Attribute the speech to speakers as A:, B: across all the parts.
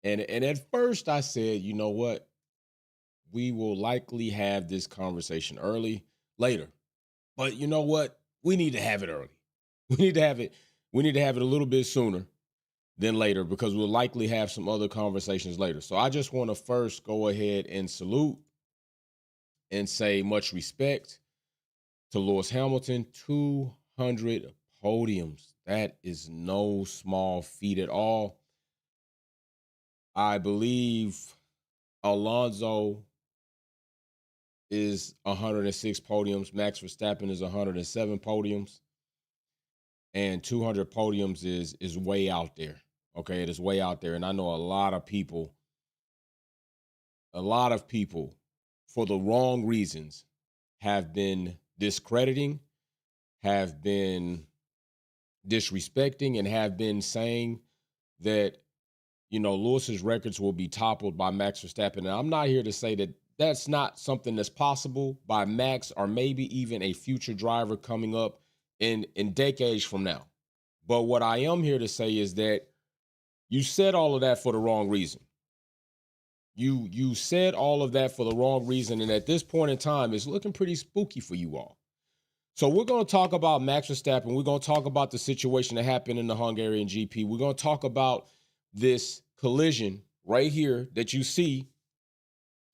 A: And at first I said, you know what? We will likely have this conversation later. But you know what? We need to have it early. We need to have it. We need to have it a little bit sooner than later because we'll likely have some other conversations later. So I just want to first go ahead and salute and say much respect to Lewis Hamilton. 200 podiums. That is no small feat at all. I believe Alonso is 106 podiums. Max Verstappen is 107 podiums. And 200 podiums is way out there. Okay, it is way out there. And I know a lot of people, for the wrong reasons, have been discrediting, have been disrespecting, and have been saying that, Lewis's records will be toppled by Max Verstappen. And I'm not here to say that that's not something that's possible by Max or maybe even a future driver coming up in decades from now. But what I am here to say is that you said all of that for the wrong reason. You said all of that for the wrong reason. And at this point in time, it's looking pretty spooky for you all. So we're going to talk about Max Verstappen. We're going to talk about the situation that happened in the Hungarian GP. We're going to talk about this collision right here that you see.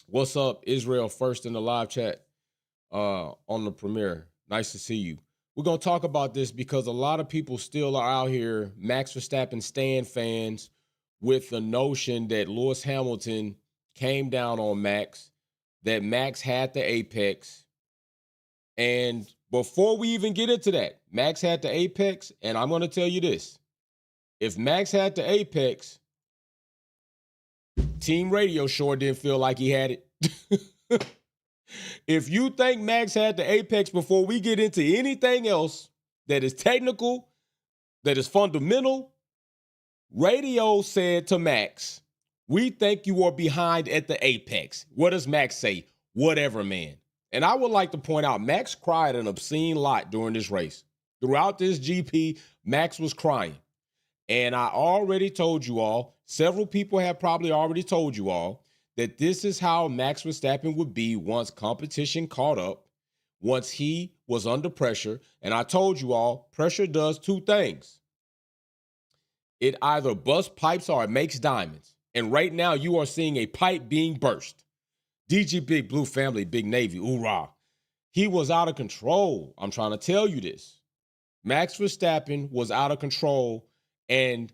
A: What's up, Israel? First in the live chat on the premiere. Nice to see you. We're going to talk about this because a lot of people still are out here, Max Verstappen stand fans, with the notion that Lewis Hamilton came down on Max, that Max had the apex. And before we even get into that, Max had the apex, and I'm going to tell you this. If Max had the apex, Team Radio sure didn't feel like he had it. If you think Max had the apex before we get into anything else that is technical, that is fundamental, Radio said to Max, we think you are behind at the apex. What does Max say? Whatever, man. And I would like to point out, Max cried an obscene lot during this race. Throughout this GP, Max was crying. And I already told you all, several people have probably already told you all, that this is how Max Verstappen would be once competition caught up, once he was under pressure. And I told you all, pressure does two things. It either busts pipes or it makes diamonds. And right now you are seeing a pipe being burst. DG Big Blue Family, Big Navy, hoorah. He was out of control. I'm trying to tell you this. Max Verstappen was out of control, and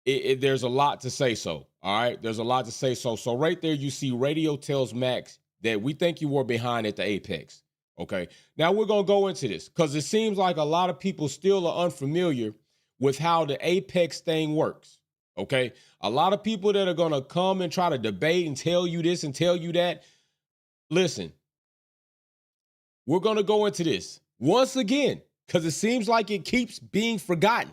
A: there's a lot to say so. All right, there's a lot to say so. So right there, you see Radio tells Max that we think you were behind at the apex. Okay, now we're going to go into this because it seems like a lot of people still are unfamiliar with how the apex thing works. Okay, a lot of people that are going to come and try to debate and tell you this and tell you that. Listen, we're going to go into this once again because it seems like it keeps being forgotten.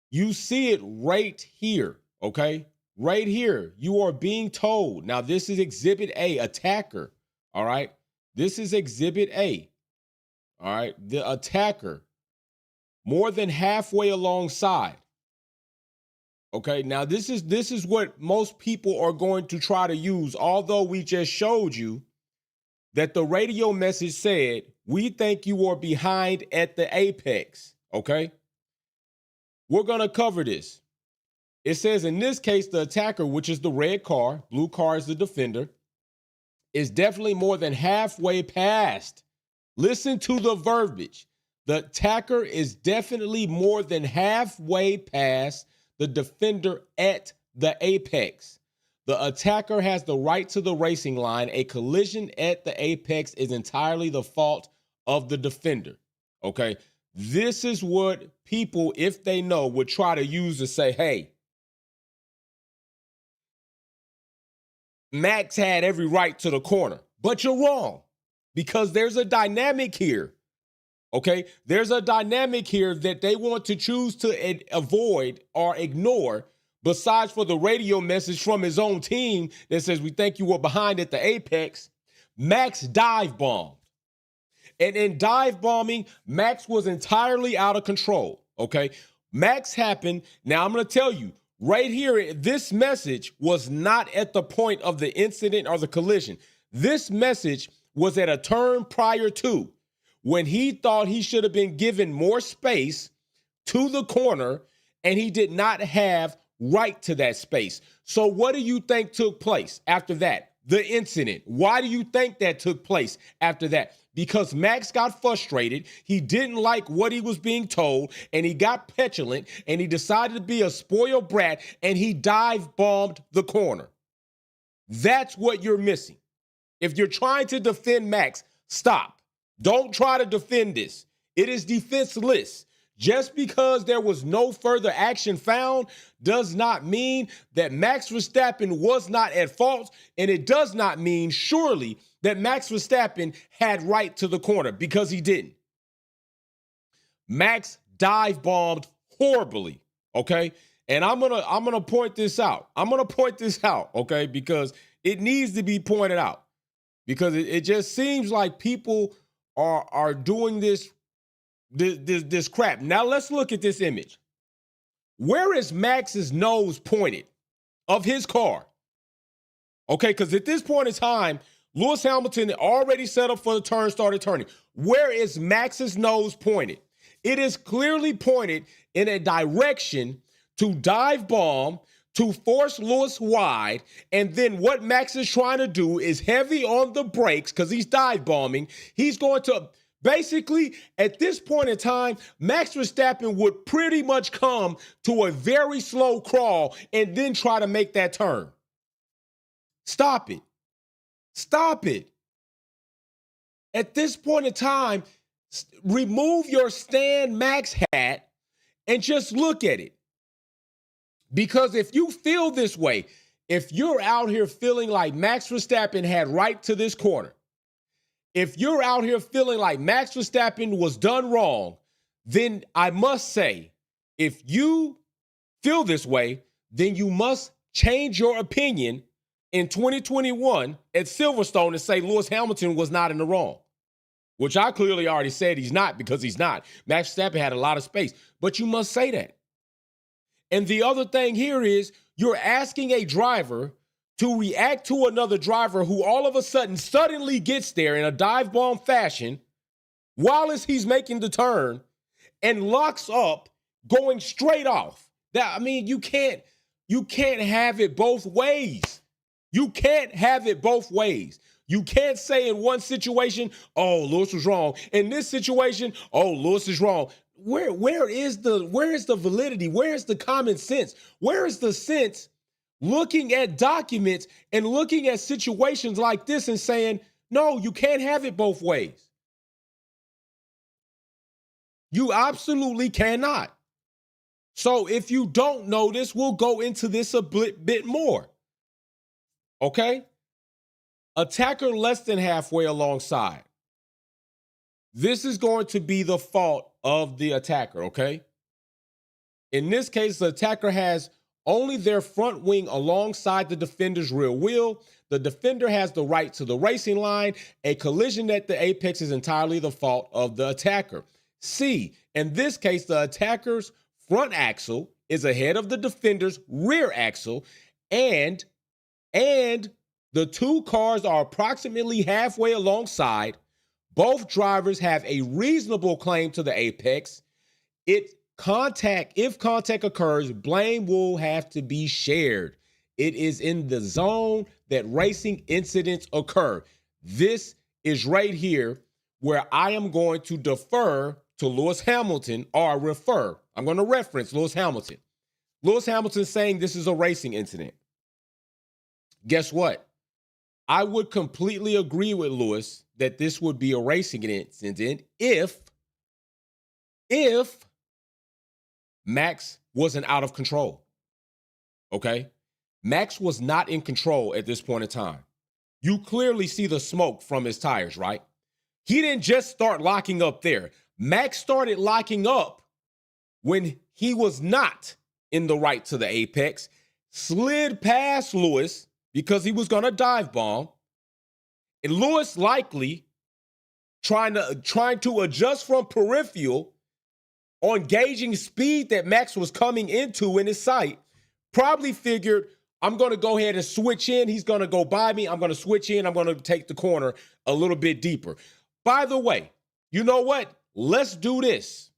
A: You see it right here, okay? Right here. You are being told. Now, this is Exhibit A, attacker, all right? This is Exhibit A, all right? The attacker, more than halfway alongside. Okay, now this is what most people are going to try to use, although we just showed you that the radio message said, we think you are behind at the apex, okay? We're going to cover this. It says in this case, the attacker, which is the red car, blue car is the defender, is definitely more than halfway past. Listen to the verbiage. The attacker is definitely more than halfway past the defender at the apex. The attacker has the right to the racing line. A collision at the apex is entirely the fault of the defender. Okay? This is what people, if they know, would try to use to say, hey, Max had every right to the corner. But you're wrong because there's a dynamic here. Okay, there's a dynamic here that they want to choose to avoid or ignore, besides for the radio message from his own team that says, we think you were behind at the apex. Max dive bombed. And in dive bombing, Max was entirely out of control. Okay, Max happened. Now I'm going to tell you, Right here, this message was not at the point of the incident or the collision. This message was at a turn prior to, when he thought he should have been given more space to the corner, and he did not have right to that space. So what do you think took place after that? The incident. Why do you think that took place after that? Because Max got frustrated. He didn't like what he was being told, and he got petulant, and he decided to be a spoiled brat, and he dive bombed the corner. That's what you're missing. If you're trying to defend Max, stop. Don't try to defend this. It is defenseless. Just because there was no further action found does not mean that Max Verstappen was not at fault, and it does not mean, surely, that Max Verstappen had right to the corner, because he didn't. Max dive bombed horribly, okay? And I'm gonna point this out. I'm gonna point this out, okay? Because it needs to be pointed out. Because it just seems like people are doing this crap. Now let's look at this image. Where is Max's nose pointed of his car? Okay, because at this point in time, Lewis Hamilton already set up for the turn, started turning. Where is Max's nose pointed? It is clearly pointed in a direction to dive bomb, to force Lewis wide, and then what Max is trying to do is heavy on the brakes because he's dive bombing. He's going to basically, at this point in time, Max Verstappen would pretty much come to a very slow crawl and then try to make that turn. Stop it. Stop it. At this point in time, remove your Stan Max hat and just look at it. Because if you feel this way, if you're out here feeling like Max Verstappen had right to this corner, if you're out here feeling like Max Verstappen was done wrong, then I must say, if you feel this way, then you must change your opinion in 2021 at Silverstone and say Lewis Hamilton was not in the wrong, which I clearly already said he's not, because he's not. Max Verstappen had a lot of space, but you must say that. And the other thing here is you're asking a driver to react to another driver who all of a sudden suddenly gets there in a dive bomb fashion while as he's making the turn and locks up going straight off. That, I mean, you can't have it both ways. You can't have it both ways. You can't say in one situation, oh, Lewis was wrong. In this situation, oh, Lewis is wrong. Where is the validity? Where is the common sense? Where is the sense looking at documents and looking at situations like this and saying, no, you can't have it both ways? You absolutely cannot. So if you don't know this, we'll go into this a bit more. Okay? Attacker less than halfway alongside. This is going to be the fault of the attacker, okay? In this case, the attacker has only their front wing alongside the defender's rear wheel. The defender has the right to the racing line. A collision at the apex is entirely the fault of the attacker. C, in this case, the attacker's front axle is ahead of the defender's rear axle, and the two cars are approximately halfway alongside. Both drivers have a reasonable claim to the apex. If contact occurs, blame will have to be shared. It is in the zone that racing incidents occur. This is right here where I am going to defer to Lewis Hamilton, or refer. I'm going to reference Lewis Hamilton. Lewis Hamilton saying this is a racing incident. Guess what? I would completely agree with Lewis that this would be a racing incident if Max wasn't out of control. Okay? Max was not in control at this point in time. You clearly see the smoke from his tires, right? He didn't just start locking up there. Max started locking up when he was not in the right to the apex, slid past Lewis because he was going to dive bomb, and Lewis likely trying to adjust from peripheral on gauging speed that Max was coming into in his sight, Probably figured, I'm going to go ahead and switch in. He's going to go by me. I'm going to switch in. I'm going to take the corner a little bit deeper. By the way, you know what? Let's do this.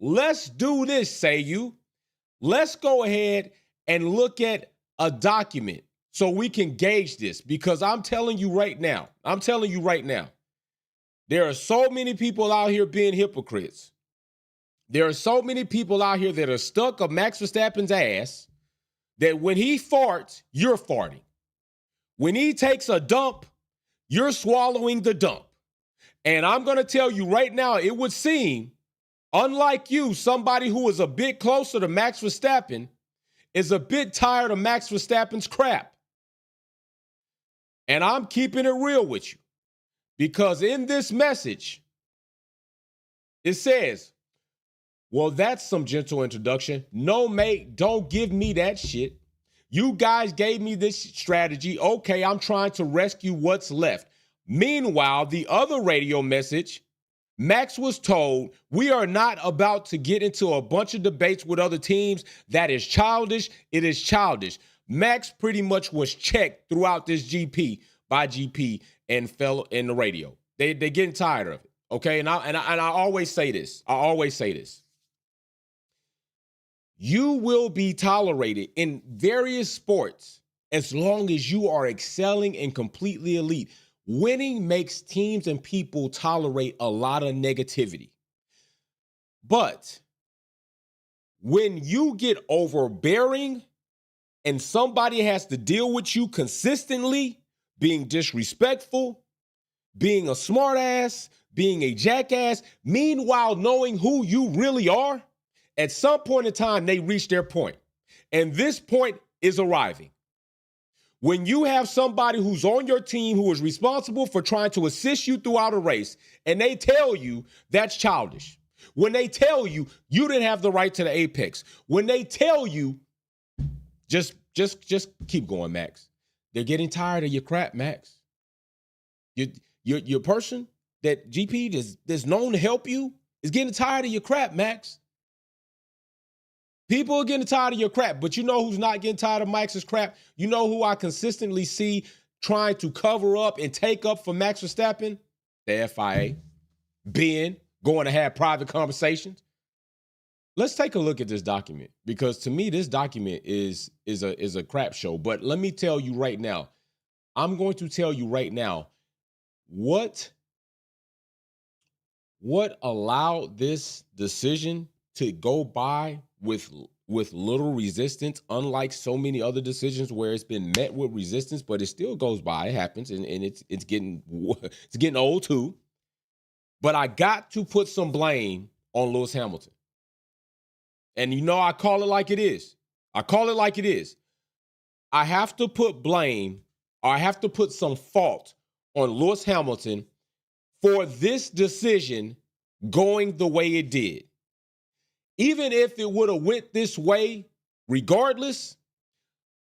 A: Let's do this, say you. Let's go ahead and look at a document so we can gauge this, because I'm telling you right now, there are so many people out here being hypocrites. There are so many people out here that are stuck up Max Verstappen's ass that when he farts, you're farting. When he takes a dump, you're swallowing the dump. And I'm going to tell you right now, it would seem, unlike you, somebody who is a bit closer to Max Verstappen is a bit tired of Max Verstappen's crap. And I'm keeping it real with you, because in this message, it says, well, that's some gentle introduction. No, mate, don't give me that shit. You guys gave me this strategy. Okay, I'm trying to rescue what's left. Meanwhile, the other radio message, Max was told, we are not about to get into a bunch of debates with other teams. That is childish. It is childish. Max pretty much was checked throughout this GP by GP and fell in the radio. They're getting tired of it. Okay, and I always say this. You will be tolerated in various sports as long as you are excelling and completely elite. Winning makes teams and people tolerate a lot of negativity. But when you get overbearing and somebody has to deal with you consistently, being disrespectful, being a smartass, being a jackass, meanwhile knowing who you really are, at some point in time, they reach their point. And this point is arriving. When you have somebody who's on your team who is responsible for trying to assist you throughout a race, and they tell you that's childish. When they tell you you didn't have the right to the apex. When they tell you, just keep going, Max. They're getting tired of your crap, Max. Your person that GP that's known to help you is getting tired of your crap, Max. People are getting tired of your crap, but you know who's not getting tired of Max's crap? You know who I consistently see trying to cover up and take up for Max Verstappen? The FIA. Ben, going to have private conversations. Let's take a look at this document, because to me, this document is a crap show. But let me tell you right now, I'm going to tell you right now what allowed this decision to go by with little resistance, unlike so many other decisions where it's been met with resistance, but it still goes by. It happens, and it's getting old too. But I got to put some blame on Lewis Hamilton. And you know, I call it like it is. I have to put blame, or I have to put some fault on Lewis Hamilton for this decision going the way it did. Even if it would have went this way, regardless,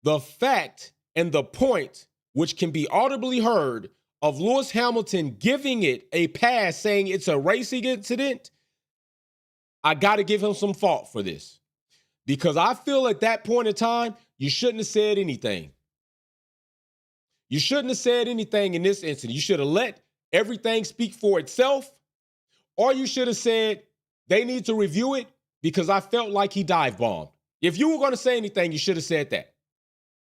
A: the fact and the point, which can be audibly heard, of Lewis Hamilton giving it a pass, saying it's a racing incident, I got to give him some fault for this. Because I feel at that point in time, you shouldn't have said anything. You shouldn't have said anything in this incident. You should have let everything speak for itself, or you should have said they need to review it, because I felt like he dive bombed. If you were going to say anything, you should have said that.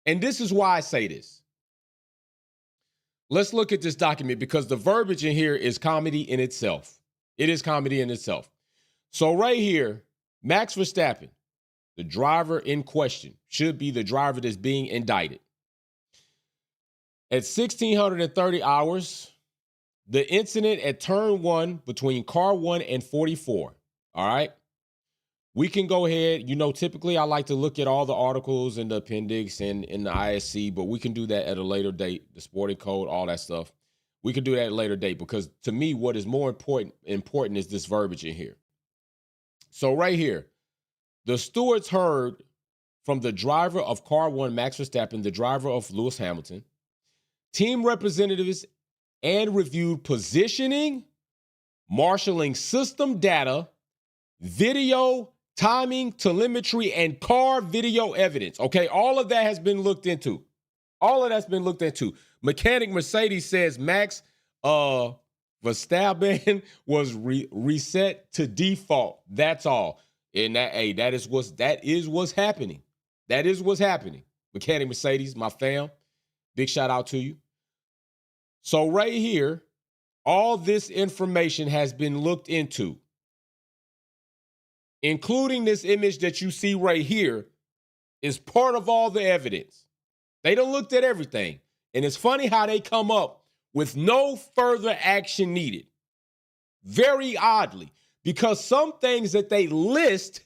A: And this is why I say this. Let's look at this document, because the verbiage in here is comedy in itself. It is comedy in itself. So right here, Max Verstappen, the driver in question, should be the driver that's being indicted. At 1,630 hours, the incident at turn 1 between car 1 and 44, all right? We can go ahead. You know, typically I like to look at all the articles in the appendix and in the ISC, but we can do that at a later date, the sporting code, all that stuff. We can do that at a later date, because to me, what is more important is this verbiage in here. So right here, the stewards heard from the driver of car 1, Max Verstappen, the driver of Lewis Hamilton, team representatives, and reviewed positioning, marshaling system data, video, timing, telemetry, and car video evidence. Okay, all of that has been looked into. All of that's been looked into. Mechanic Mercedes says Max Verstappen was reset to default. That's all. And that is what's happening. That is what's happening. Mechanic Mercedes, my fam. Big shout out to you. So right here, all this information has been looked into, including this image that you see right here is part of all the evidence. They done looked at everything. And it's funny how they come up with no further action needed. Very oddly, because some things that they list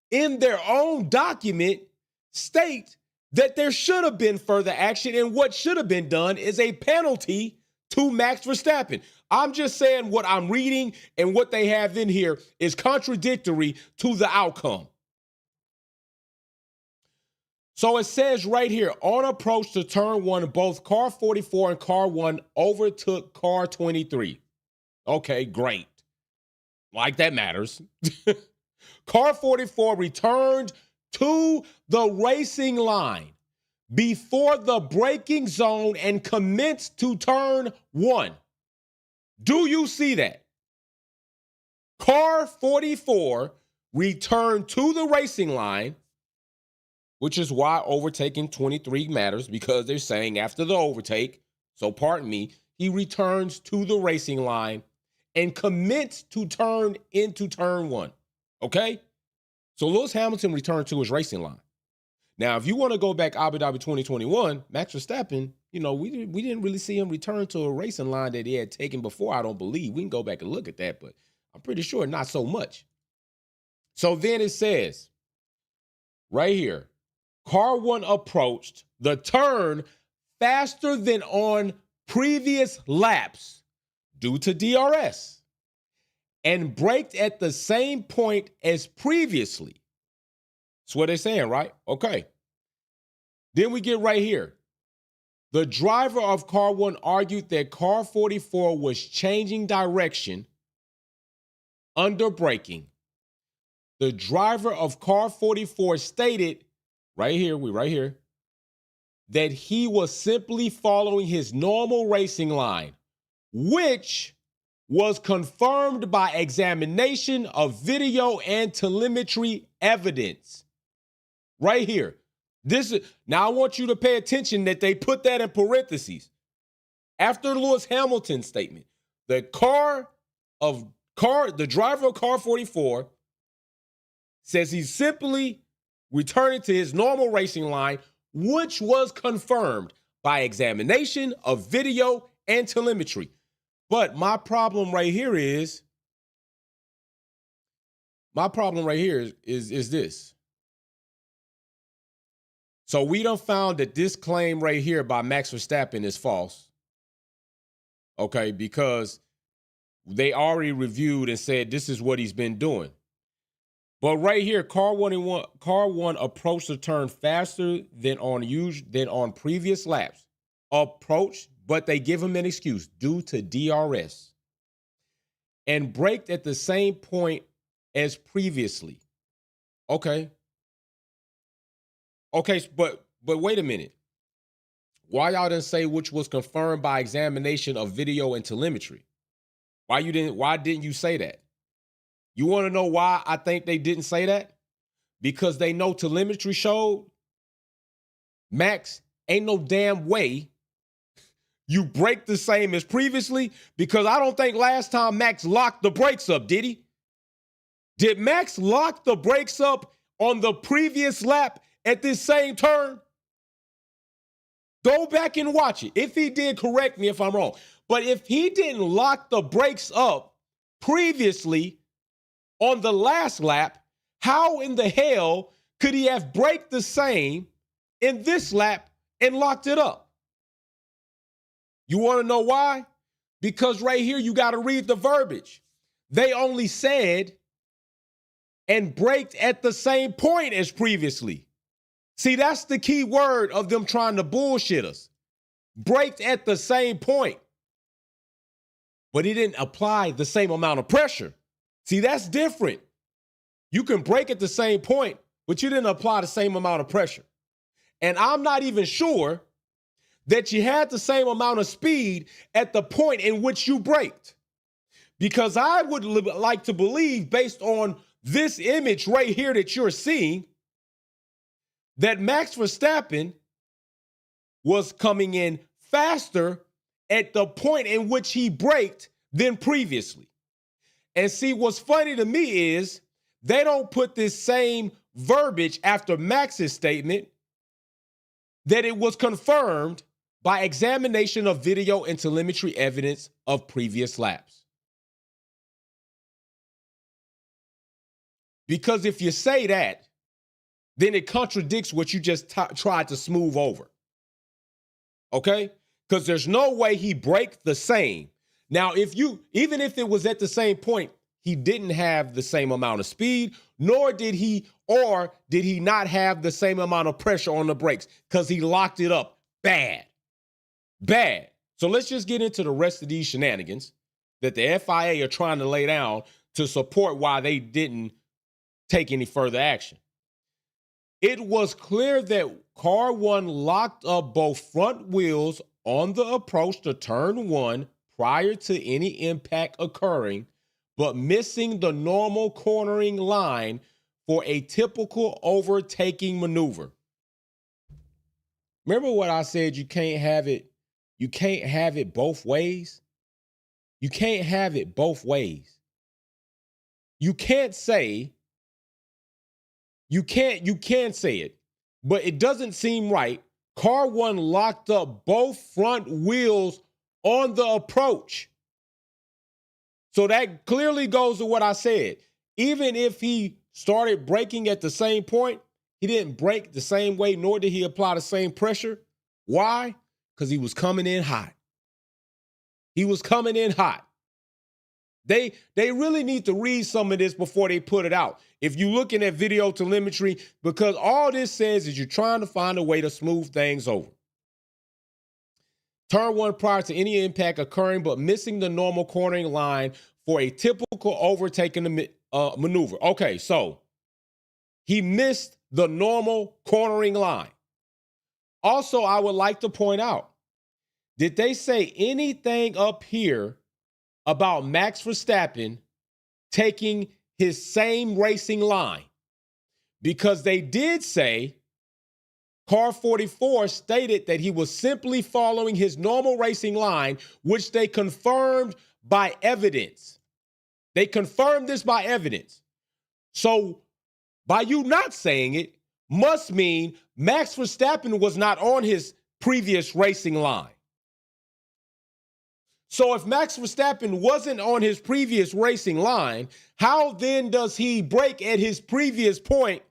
A: in their own document state that there should have been further action, and what should have been done is a penalty to Max Verstappen. I'm just saying what I'm reading, and what they have in here is contradictory to the outcome. So it says right here, on approach to turn one, both car 44 and car 1 overtook car 23. Okay, great. Like that matters. Car 44 returned to the racing line before the braking zone and commenced to turn 1. Do you see that? Car 44 returned to the racing line, which is why overtaking 23 matters, because they're saying after the overtake, so pardon me, he returns to the racing line and commenced to turn into turn 1. Okay? So Lewis Hamilton returned to his racing line. Now, if you want to go back Abu Dhabi 2021, Max Verstappen, we didn't really see him return to a racing line that he had taken before, I don't believe. We can go back and look at that, but I'm pretty sure not so much. So then it says, right here, car 1 approached the turn faster than on previous laps due to DRS and braked at the same point as previously. That's what they're saying, right? Okay. Then we get right here. The driver of car 1 argued that car 44 was changing direction under braking. The driver of car 44 stated, right here, that he was simply following his normal racing line, which was confirmed by examination of video and telemetry evidence. Right here. Now I want you to pay attention that they put that in parentheses. After Lewis Hamilton's statement, the driver of car 44 says he's simply returning to his normal racing line, which was confirmed by examination of video and telemetry. But my problem right here is this. So we done found that this claim right here by Max Verstappen is false. Okay, because they already reviewed and said this is what he's been doing. But right here, car one approached the turn faster than on previous laps. Approached, but they give him an excuse due to DRS. And braked at the same point as previously. Okay, but wait a minute. Why y'all didn't say which was confirmed by examination of video and telemetry? Why didn't you say that? You want to know why I think they didn't say that? Because they know telemetry showed Max ain't no damn way you brake the same as previously, because I don't think last time Max locked the brakes up, did he? Did Max lock the brakes up on the previous lap at this same turn? Go back and watch it. If he did, correct me if I'm wrong. But if he didn't lock the brakes up previously on the last lap, how in the hell could he have braked the same in this lap and locked it up? You want to know why? Because right here, you got to read the verbiage. They only said and braked at the same point as previously. See, that's the key word of them trying to bullshit us. Braked at the same point. But he didn't apply the same amount of pressure. See, that's different. You can brake at the same point, but you didn't apply the same amount of pressure. And I'm not even sure that you had the same amount of speed at the point in which you braked. Because I would like to believe, based on this image right here that you're seeing, that Max Verstappen was coming in faster at the point in which he braked than previously. And see, what's funny to me is they don't put this same verbiage after Max's statement that it was confirmed by examination of video and telemetry evidence of previous laps. Because if you say that, then it contradicts what you just tried to smooth over. Okay? Because there's no way he braked the same. Now, even if it was at the same point, he didn't have the same amount of speed, nor did he not have the same amount of pressure on the brakes, because he locked it up bad. So let's just get into the rest of these shenanigans that the FIA are trying to lay down to support why they didn't take any further action. It was clear that Car 1 locked up both front wheels on the approach to turn 1 prior to any impact occurring, but missing the normal cornering line for a typical overtaking maneuver. Remember what I said, you can't have it both ways? You can't have it both ways. You can say it, but it doesn't seem right. Car 1 locked up both front wheels on the approach. So that clearly goes to what I said. Even if he started braking at the same point, he didn't brake the same way, nor did he apply the same pressure. Why? Because he was coming in hot. He was coming in hot. They really need to read some of this before they put it out. If you're looking at video telemetry, because all this says is you're trying to find a way to smooth things over. Turn 1 prior to any impact occurring, but missing the normal cornering line for a typical overtaking maneuver. Okay, so he missed the normal cornering line. Also, I would like to point out, did they say anything up here about Max Verstappen taking his same racing line? Because they did say Car 44 stated that he was simply following his normal racing line, which they confirmed by evidence. They confirmed this by evidence. So by you not saying it must mean Max Verstappen was not on his previous racing line. So if Max Verstappen wasn't on his previous racing line, how then does he brake at his previous point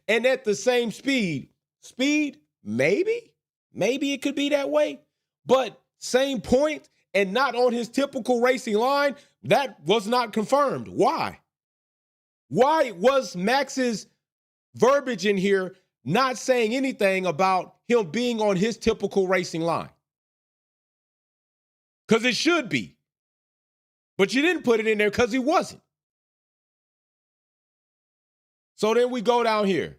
A: and at the same speed? Speed? Maybe it could be that way. But same point and not on his typical racing line, that was not confirmed. Why? Why was Max's verbiage in here not saying anything about him being on his typical racing line? Because it should be. But you didn't put it in there because he wasn't. So then we go down here.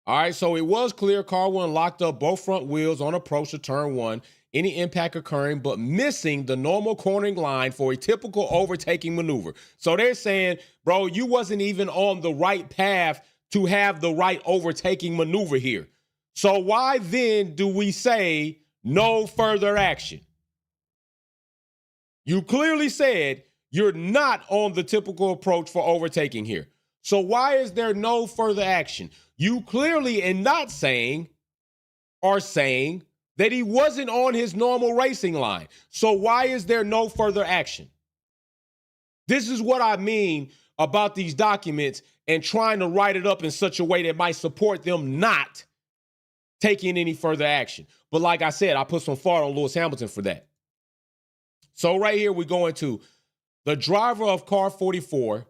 A: All right, so it was clear Car 1 locked up both front wheels on approach to turn 1, any impact occurring, but missing the normal cornering line for a typical overtaking maneuver. So they're saying, bro, you wasn't even on the right path to have the right overtaking maneuver here. So why then do we say no further action? You clearly said you're not on the typical approach for overtaking here. So why is there no further action? You clearly, in not saying, are saying that he wasn't on his normal racing line. So why is there no further action? This is what I mean about these documents and trying to write it up in such a way that might support them not taking any further action. But like I said, I put some fault on Lewis Hamilton for that. So right here, we go into the driver of car 44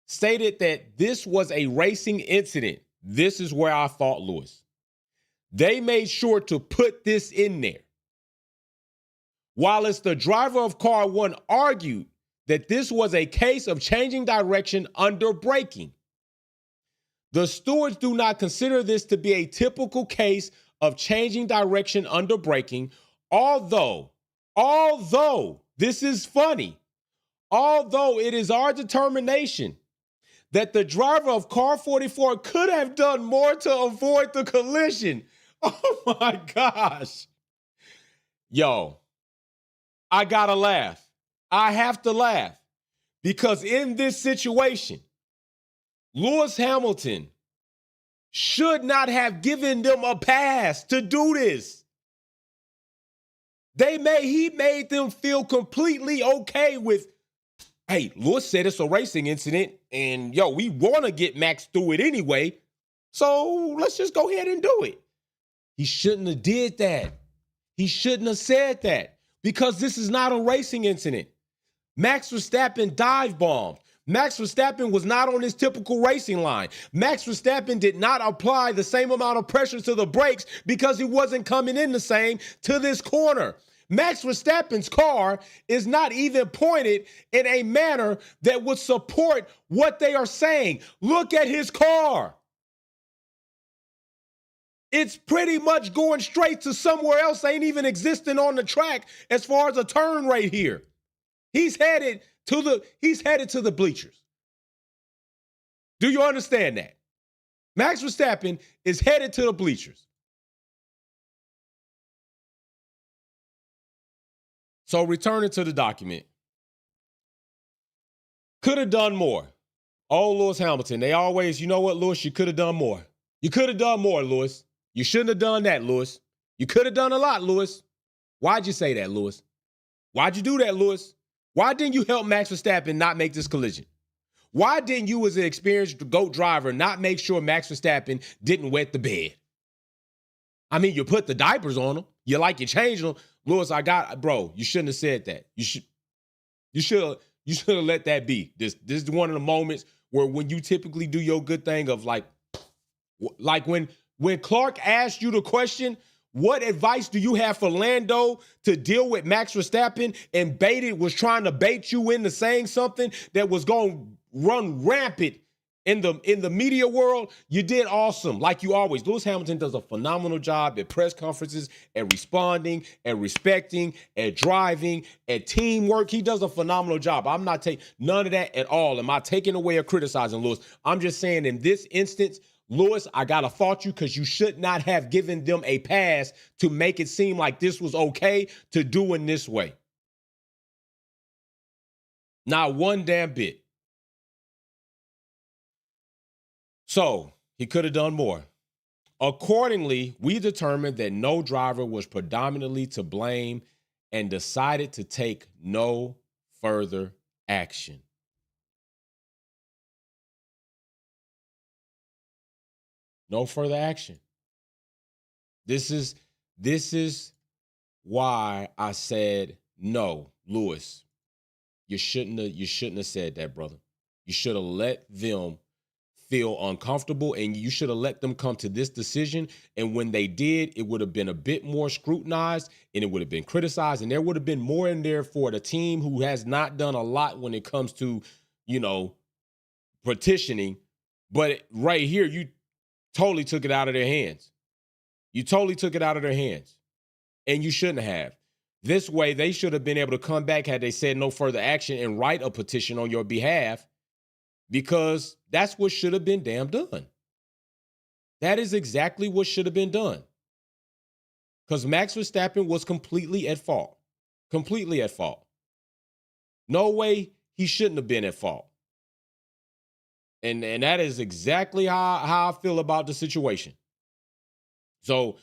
A: stated that this was a racing incident. This is where I fault Lewis. They made sure to put this in there. While it's the driver of car 1 argued that this was a case of changing direction under braking. The stewards do not consider this to be a typical case of changing direction under braking, although this is funny, although it is our determination that the driver of car 44 could have done more to avoid the collision. Oh my gosh. Yo, I gotta laugh. I have to laugh because in this situation, Lewis Hamilton should not have given them a pass to do this. He made them feel completely okay with, hey, Lewis said it's a racing incident, and we want to get Max through it anyway, so let's just go ahead and do it. He shouldn't have did that. He shouldn't have said that because this is not a racing incident. Max Verstappen dive bombed. Max Verstappen was not on his typical racing line. Max Verstappen did not apply the same amount of pressure to the brakes because he wasn't coming in the same to this corner. Max Verstappen's car is not even pointed in a manner that would support what they are saying. Look at his car. It's pretty much going straight to somewhere else, ain't even existing on the track as far as a turn rate here. He's headed to the bleachers. Do you understand that? Max Verstappen is headed to the bleachers. So returning to the document. Could have done more. Oh, Lewis Hamilton, they always, you know what, Lewis, you could have done more. You could have done more, Lewis. You shouldn't have done that, Lewis. You could have done a lot, Lewis. Why'd you say that, Lewis? Why'd you do that, Lewis? Why didn't you help Max Verstappen not make this collision? Why didn't you, as an experienced GOAT driver, not make sure Max Verstappen didn't wet the bed? I mean, you put the diapers on him. You changed them. Lewis, you shouldn't have said that. You should have let that be. This is one of the moments where when you typically do your good thing of like when Clark asked you the question, what advice do you have for Lando to deal with Max Verstappen? And was trying to bait you into saying something that was going to run rampant in the media world. You did awesome, like you always. Lewis Hamilton does a phenomenal job at press conferences, at responding, at respecting, at driving, at teamwork. He does a phenomenal job. I'm not taking none of that at all. Am I taking away or criticizing Lewis? I'm just saying in this instance, Lewis, I got to fault you because you should not have given them a pass to make it seem like this was okay to do in this way. Not one damn bit. So he could have done more. Accordingly, we determined that no driver was predominantly to blame and decided to take no further action. No further action. This is why I said no, Lewis. You shouldn't have said that, brother. You should have let them feel uncomfortable and you should have let them come to this decision. And when they did, it would have been a bit more scrutinized and it would have been criticized. And there would have been more in there for the team who has not done a lot when it comes to, petitioning. But right here, you totally took it out of their hands. You totally took it out of their hands. And you shouldn't have. This way, they should have been able to come back had they said no further action and write a petition on your behalf because that's what should have been damn done. That is exactly what should have been done. Because Max Verstappen was completely at fault. Completely at fault. No way he shouldn't have been at fault. And that is exactly how I feel about the situation. So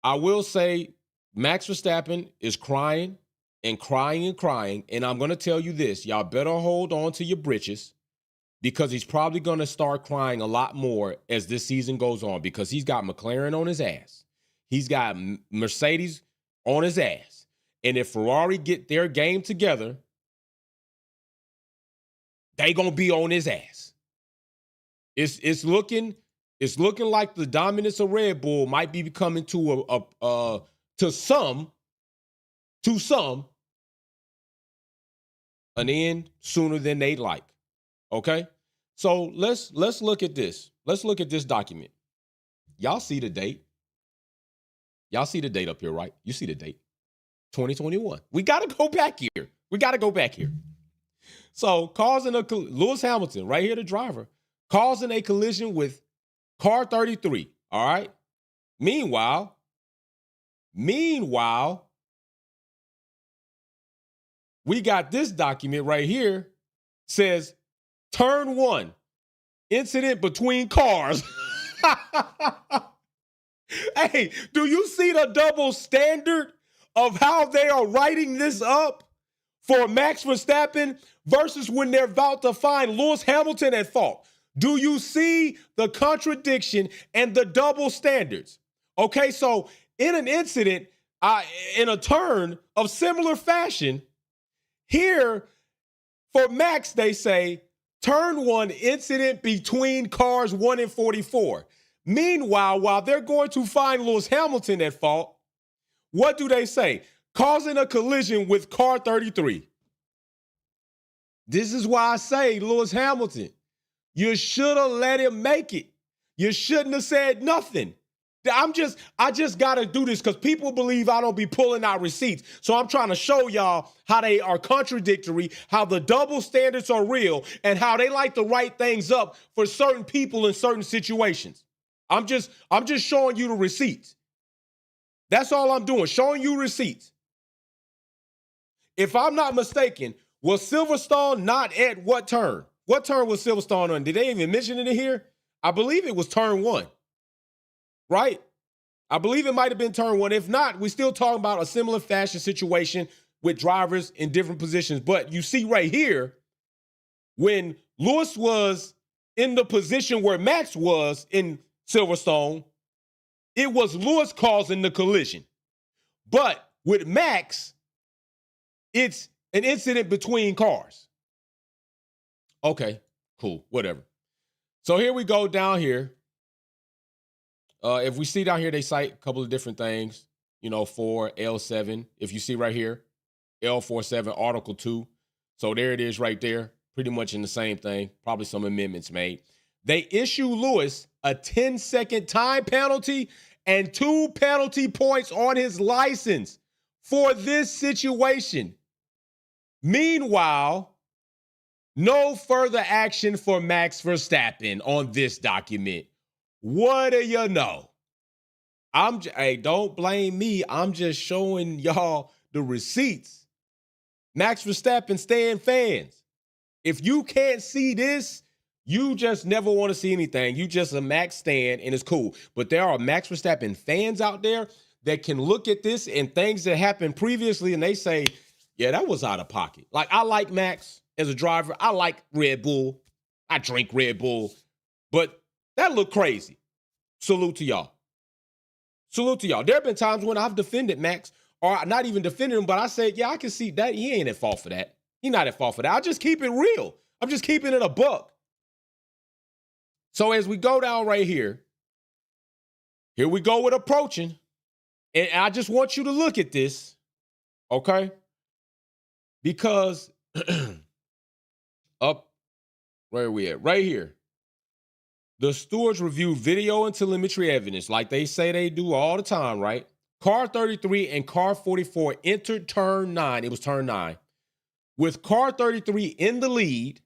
A: I will say Max Verstappen is crying and crying and crying. And I'm going to tell you this. Y'all better hold on to your britches because he's probably going to start crying a lot more as this season goes on because he's got McLaren on his ass. He's got Mercedes on his ass. And if Ferrari get their game together, they going to be on his ass. It's looking like the dominance of Red Bull might be becoming to some an end sooner than they'd like. Okay? So let's look at this. Let's look at this document. Y'all see the date? Y'all see the date up here, right? You see the date. 2021. We got to go back here. We got to go back here. So causing Lewis Hamilton, right here, the driver, causing a collision with car 33. All right. Meanwhile, we got this document right here, says turn 1, incident between cars. Hey, do you see the double standard of how they are writing this up for Max Verstappen versus when they're about to find Lewis Hamilton at fault? Do you see the contradiction and the double standards? Okay, so in an incident, in a turn of similar fashion, here for Max, they say turn 1, incident between cars 1 and 44. Meanwhile, while they're going to find Lewis Hamilton at fault, what do they say? Causing a collision with car 33. This is why I say, Lewis Hamilton, you should have let him make it. You shouldn't have said nothing. I just got to do this because people believe I don't be pulling out receipts. So I'm trying to show y'all how they are contradictory, how the double standards are real, and how they like to write things up for certain people in certain situations. I'm just showing you the receipts. That's all I'm doing, showing you receipts. If I'm not mistaken, was Silverstone not at what turn? What turn was Silverstone on? Did they even mention it in here? I believe it was turn 1, right? I believe it might have been turn 1. If not, we're still talking about a similar fashion situation with drivers in different positions. But you see right here, when Lewis was in the position where Max was in Silverstone, it was Lewis causing the collision. But with Max, it's an incident between cars. Okay, cool, whatever. So here we go down here. If we see down here, they cite a couple of different things, for L7. If you see right here, L47, Article 2. So there it is right there, pretty much in the same thing, probably some amendments made. They issue Lewis a 10-second time penalty and 2 penalty points on his license for this situation. Meanwhile, no further action for Max Verstappen on this document. What do you know? Hey, don't blame me. I'm just showing y'all the receipts. Max Verstappen stan fans. If you can't see this, you just never want to see anything. You just a Max stan, and it's cool. But there are Max Verstappen fans out there that can look at this and things that happened previously, and they say, yeah, that was out of pocket. Like, I like Max as a driver. I like Red Bull. I drink Red Bull. But that looked crazy. Salute to y'all. Salute to y'all. There have been times when I've defended Max, or not even defended him, but I said, yeah, I can see that. He ain't at fault for that. He's not at fault for that. I just keep it real. I'm just keeping it a buck. So as we go down right here we go with approaching. And I just want you to look at this, okay? Because up, where are we at? Right here. The stewards review video and telemetry evidence like they say they do all the time, right? Car 33 and car 44 entered turn 9. It was turn 9. With car 33 in the lead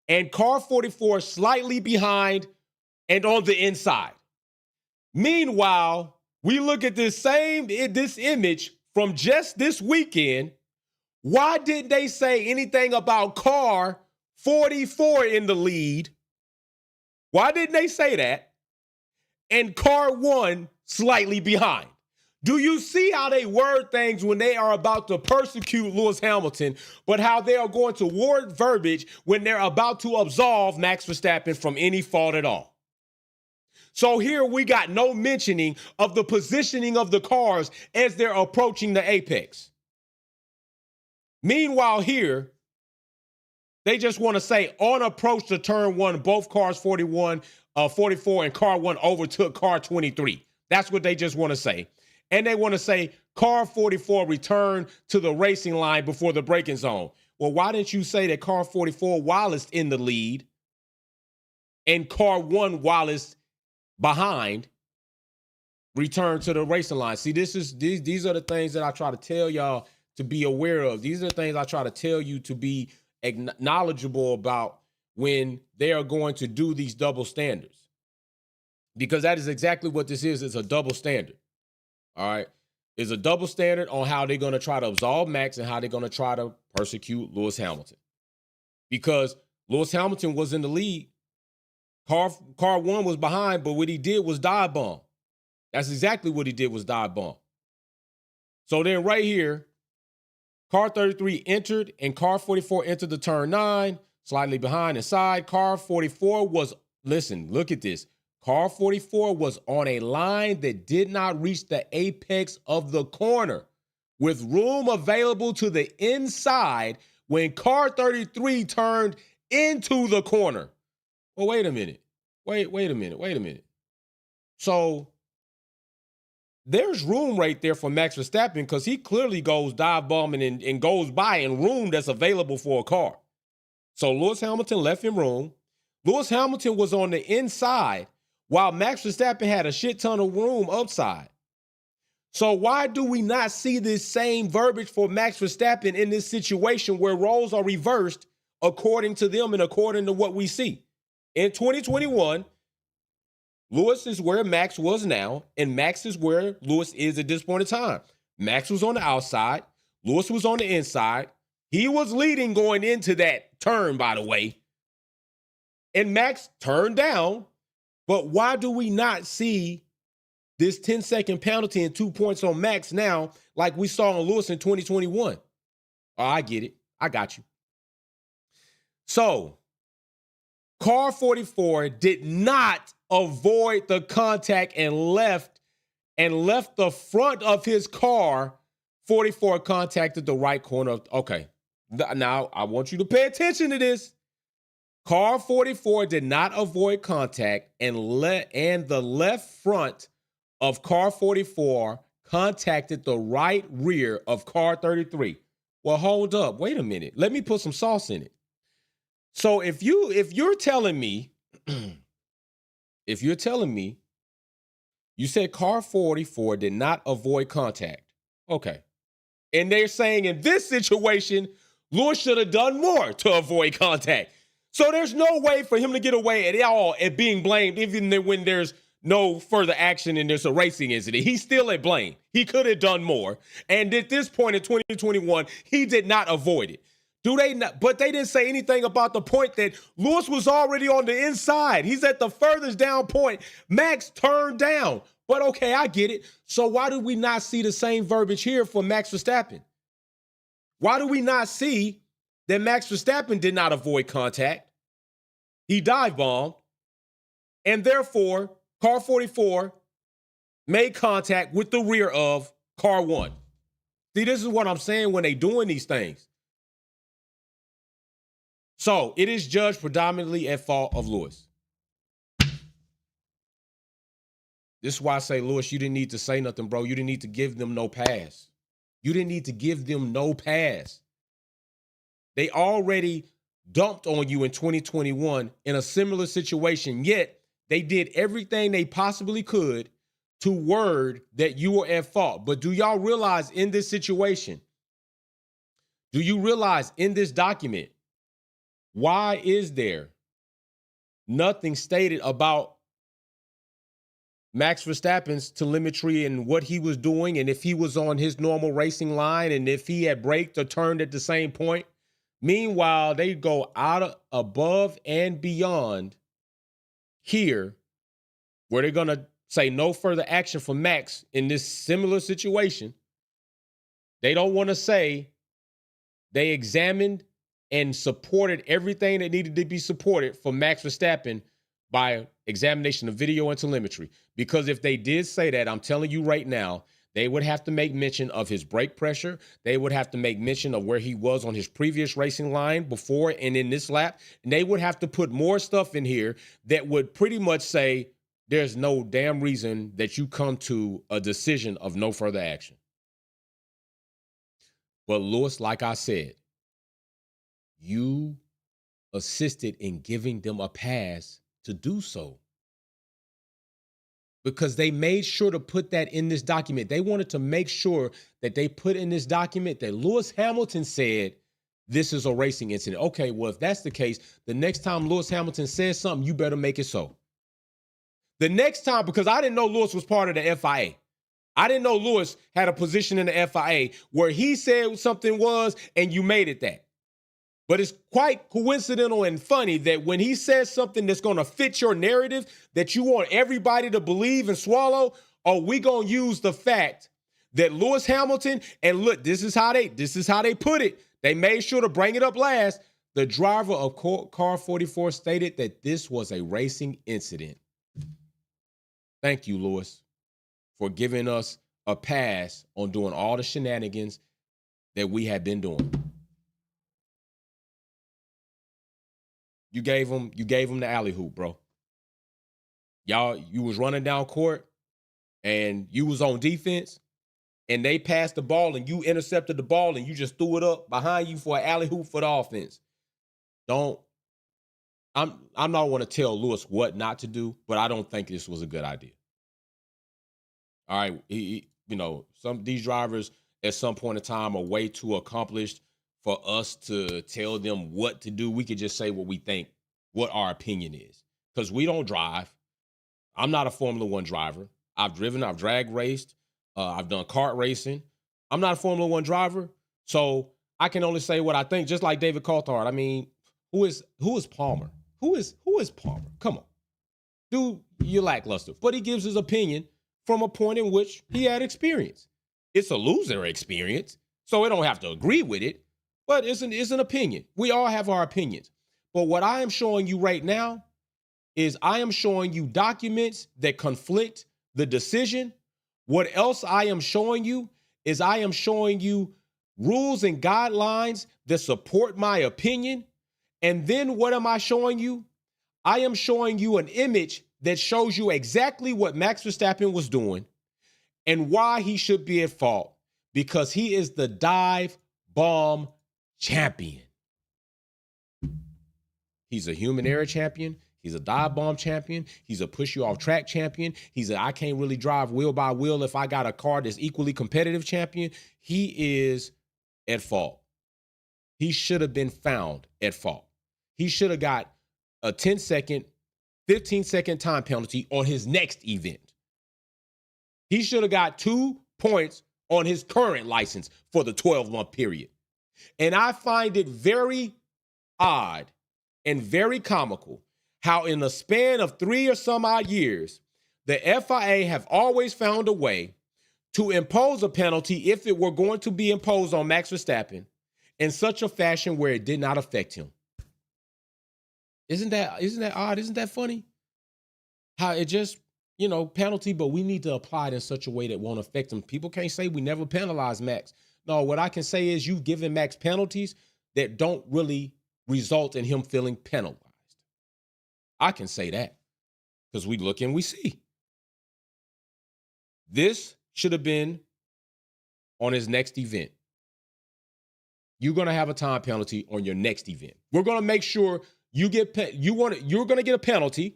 A: and car 44 slightly behind and on the inside. Meanwhile, we look at this image from just this weekend. Why didn't they say anything about car 44 in the lead? Why didn't they say that? And car 1 slightly behind. Do you see how they word things when they are about to persecute Lewis Hamilton, but how they are going to word verbiage when they're about to absolve Max Verstappen from any fault at all? So here we got no mentioning of the positioning of the cars as they're approaching the apex. Meanwhile here, they just want to say on approach to turn 1, both cars 44 and car 1 overtook car 23. That's what they just want to say. And they want to say car 44 returned to the racing line before the braking zone. Well, why didn't you say that car 44 while it's in the lead and car 1 while it's behind return to the racing line? See, these are the things that I try to tell y'all to be aware of. These are the things I try to tell you to be knowledgeable about when they are going to do these double standards. Because that is exactly what this is. It's a double standard. All right. It's a double standard on how they're going to try to absolve Max and how they're going to try to persecute Lewis Hamilton. Because Lewis Hamilton was in the lead. Car 1 was behind, but what he did was dive bomb. That's exactly what he did, was dive bomb. So then right here, car 33 entered and car 44 entered the turn 9, slightly behind inside. Car 44 was, listen, look at this. Car 44 was on a line that did not reach the apex of the corner with room available to the inside when car 33 turned into the corner. Well, wait a minute. Wait a minute. So there's room right there for Max Verstappen because he clearly goes dive bombing and goes by in room that's available for a car. So Lewis Hamilton left him room. Lewis Hamilton was on the inside while Max Verstappen had a shit ton of room upside. So why do we not see this same verbiage for Max Verstappen in this situation where roles are reversed according to them and according to what we see? In 2021, Lewis is where Max was now, and Max is where Lewis is at this point in time. Max was on the outside. Lewis was on the inside. He was leading going into that turn, by the way. And Max turned down. But why do we not see this 10-second penalty and 2 points on Max now like we saw on Lewis in 2021? Oh, I get it. I got you. So, car 44 did not avoid the contact and left the front of his car. 44 contacted the right corner. Okay. Now, I want you to pay attention to this. Car 44 did not avoid contact and the left front of car 44 contacted the right rear of car 33. Well, hold up. Wait a minute. Let me put some sauce in it. So if you're telling me, you said car 44 did not avoid contact. Okay. And they're saying in this situation, Lewis should have done more to avoid contact. So there's no way for him to get away at all at being blamed, even when there's no further action and there's a racing incident. He's still at blame. He could have done more. And at this point in 2021, he did not avoid it. Do they not? But they didn't say anything about the point that Lewis was already on the inside. He's at the furthest down point. Max turned down. But okay, I get it. So why do we not see the same verbiage here for Max Verstappen? Why do we not see that Max Verstappen did not avoid contact? He dive bombed. And therefore, car 44 made contact with the rear of car 1. See, this is what I'm saying when they doing these things. So it is judged predominantly at fault of Lewis. This is why I say, Lewis, you didn't need to say nothing, bro. You didn't need to give them no pass. You didn't need to give them no pass. They already dumped on you in 2021 in a similar situation, yet they did everything they possibly could to word that you were at fault. But do y'all realize in this situation, do you realize in this document, why is there nothing stated about Max Verstappen's telemetry and what he was doing and if he was on his normal racing line and if he had braked or turned at the same point? Meanwhile, they go above and beyond here where they're going to say no further action for Max in this similar situation. They don't want to say they examined and supported everything that needed to be supported for Max Verstappen by examination of video and telemetry. Because if they did say that, I'm telling you right now, they would have to make mention of his brake pressure. They would have to make mention of where he was on his previous racing line before and in this lap. And they would have to put more stuff in here that would pretty much say there's no damn reason that you come to a decision of no further action. But Lewis, like I said, you assisted in giving them a pass to do so. Because they made sure to put that in this document. They wanted to make sure that they put in this document that Lewis Hamilton said this is a racing incident. Okay, well, if that's the case, the next time Lewis Hamilton says something, you better make it so. The next time, because I didn't know Lewis was part of the FIA. I didn't know Lewis had a position in the FIA where he said something was and you made it that. But it's quite coincidental and funny that when he says something that's going to fit your narrative that you want everybody to believe and swallow, are we going to use the fact that Lewis Hamilton, and look, this is how they put it. They made sure to bring it up last. The driver of car 44 stated that this was a racing incident. Thank you, Lewis, for giving us a pass on doing all the shenanigans that we had been doing. You gave him the alley hoop, bro. You was running down court and you was on defense and they passed the ball and you intercepted the ball and you just threw it up behind you for an alley hoop for the offense. I'm not want to tell Lewis what not to do, but I don't think this was a good idea. All right, these drivers at some point in time are way too accomplished for us to tell them what to do. We could just say what we think, what our opinion is, because we don't drive. I'm not a Formula One driver. I've driven, I've drag raced, I've done kart racing. I'm not a Formula One driver, so I can only say what I think. Just like David Coulthard. I mean, who is Palmer? Who is Palmer? Come on, dude, you're lackluster. But he gives his opinion from a point in which he had experience. It's a loser experience, so I don't have to agree with it. But it's an opinion. We all have our opinions. But what I am showing you right now is I am showing you documents that conflict the decision. What else I am showing you is I am showing you rules and guidelines that support my opinion. And then what am I showing you? I am showing you an image that shows you exactly what Max Verstappen was doing and why he should be at fault, because he is the dive bomb champion. He's a human error champion. He's a dive bomb champion. He's a push you off track champion. He's I can't really drive wheel by wheel if I got a car that's equally competitive champion. He is at fault. He should have been found at fault. He should have got a 10-second, 15-second time penalty on his next event. He should have got 2 points on his current license for the 12-month period. And I find it very odd and very comical how in the span of 3 or some odd years, the FIA have always found a way to impose a penalty if it were going to be imposed on Max Verstappen in such a fashion where it did not affect him. Isn't that odd? Isn't that funny? How it just, penalty, but we need to apply it in such a way that won't affect him. People can't say we never penalized Max. No, what I can say is you've given Max penalties that don't really result in him feeling penalized. I can say that because we look and we see. This should have been on his next event. You're going to have a time penalty on your next event. We're going to make sure you're going to get a penalty.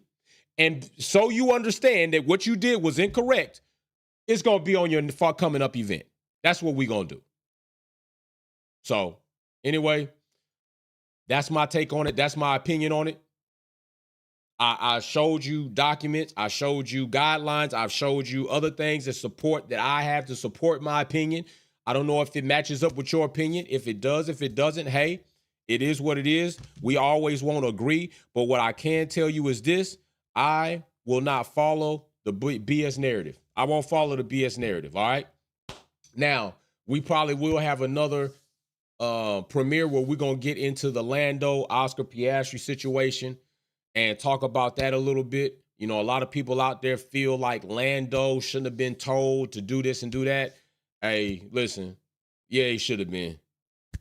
A: And so you understand that what you did was incorrect, it's going to be on your far coming up event. That's what we're going to do. So anyway, that's my take on it. That's my opinion on it. I showed you documents. I showed you guidelines. I've showed you other things that I have to support my opinion. I don't know if it matches up with your opinion. If it does, if it doesn't, hey, it is what it is. We always won't agree. But what I can tell you is this. I will not follow the BS narrative. I won't follow the BS narrative, all right? Now, we probably will have another premiere where we're going to get into the Lando, Oscar Piastri situation and talk about that a little bit. A lot of people out there feel like Lando shouldn't have been told to do this and do that. Hey, listen, yeah, he should have been.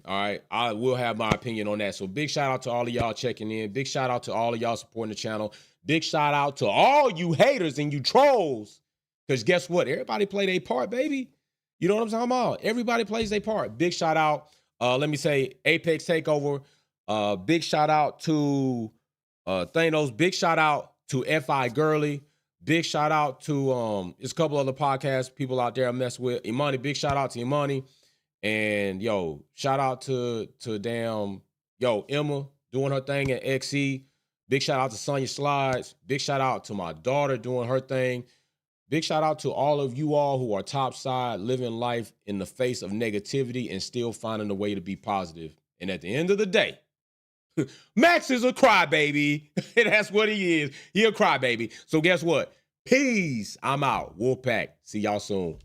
A: All right, I will have my opinion on that. So big shout out to all of y'all checking in. Big shout out to all of y'all supporting the channel. Big shout out to all you haters and you trolls. Because guess what? Everybody play their part, baby. You know what I'm talking about? Everybody plays their part. Big shout out. Let me say Apex Takeover. Big shout out to Thanos. Big shout out to Fi Gurley. Big shout out to there's a couple other podcast people out there I mess with. Imani, big shout out to Imani. And yo, shout out to Emma doing her thing at XE. Big shout out to Sonya Slides. Big shout out to my daughter doing her thing. Big shout out to all of you all who are topside, living life in the face of negativity and still finding a way to be positive. And at the end of the day, Max is a crybaby. That's what he is. He a crybaby. So guess what? Peace. I'm out. Wolfpack. See y'all soon.